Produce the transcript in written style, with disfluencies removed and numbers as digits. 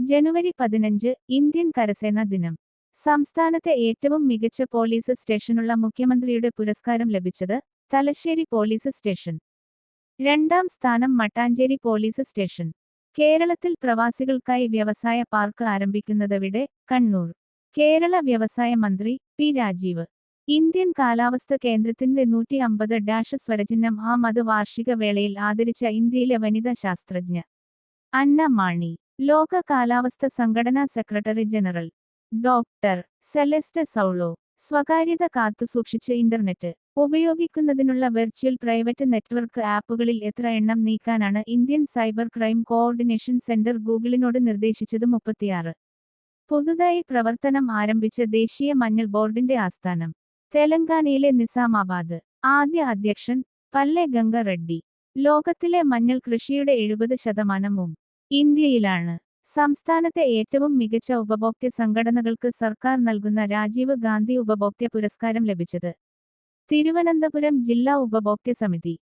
ജനുവരി 15 Indian കരസേനാ ദിനം. സംസ്ഥാനത്തെ ഏറ്റവും മികച്ച പോലീസ് സ്റ്റേഷനുള്ള മുഖ്യമന്ത്രിയുടെ പുരസ്കാരം ലഭിച്ചത് തലശ്ശേരി പോലീസ് സ്റ്റേഷൻ. രണ്ടാം സ്ഥാനം മട്ടാഞ്ചേരി പോലീസ് സ്റ്റേഷൻ. കേരളത്തിൽ പ്രവാസികൾക്കായി വ്യവസായ പാർക്ക് ആരംഭിക്കുന്നതെവിടെ? കണ്ണൂർ. കേരള വ്യവസായ മന്ത്രി പി രാജീവ്. ഇന്ത്യൻ കാലാവസ്ഥ കേന്ദ്രത്തിന്റെ 150 സ്വരചിഹ്നം മത് വാർഷിക വേളയിൽ ആദരിച്ച ഇന്ത്യയിലെ വനിതാ ശാസ്ത്രജ്ഞ അന്ന മാണി. ലോക കാലാവസ്ഥ സംഘടനാ secretary general doctor Celeste Saulo. സ്വകാര്യത കാത്തുസൂക്ഷിച്ച് ഇന്റർനെറ്റ് ഉപയോഗിക്കുന്നതിനുള്ള വെർച്വൽ പ്രൈവറ്റ് നെറ്റ്വർക്ക് ആപ്പുകളിൽ എത്ര എണ്ണം നീക്കാനാണ് Indian cyber crime coordination centre ഗൂഗിളിനോട് നിർദ്ദേശിച്ചത്? 36. പുതുതായി പ്രവർത്തനം ആരംഭിച്ച ദേശീയ മഞ്ഞൾ ബോർഡിന്റെ ആസ്ഥാനം തെലങ്കാനയിലെ നിസാമാബാദ്. ആദ്യ അധ്യക്ഷൻ പല്ലെ ഗംഗ റെഡ്ഡി. ലോകത്തിലെ മഞ്ഞൾ കൃഷിയുടെ 70% ഇന്ത്യയിലാണ്. സംസ്ഥാനത്തെ ഏറ്റവും മികച്ച ഉപഭോക്തൃ സംഘടനകൾക്ക് സർക്കാർ നൽകുന്ന രാജീവ് ഗാന്ധി ഉപഭോക്തൃ പുരസ്കാരം ലഭിച്ചത് തിരുവനന്തപുരം ജില്ലാ ഉപഭോക്തൃ സമിതി.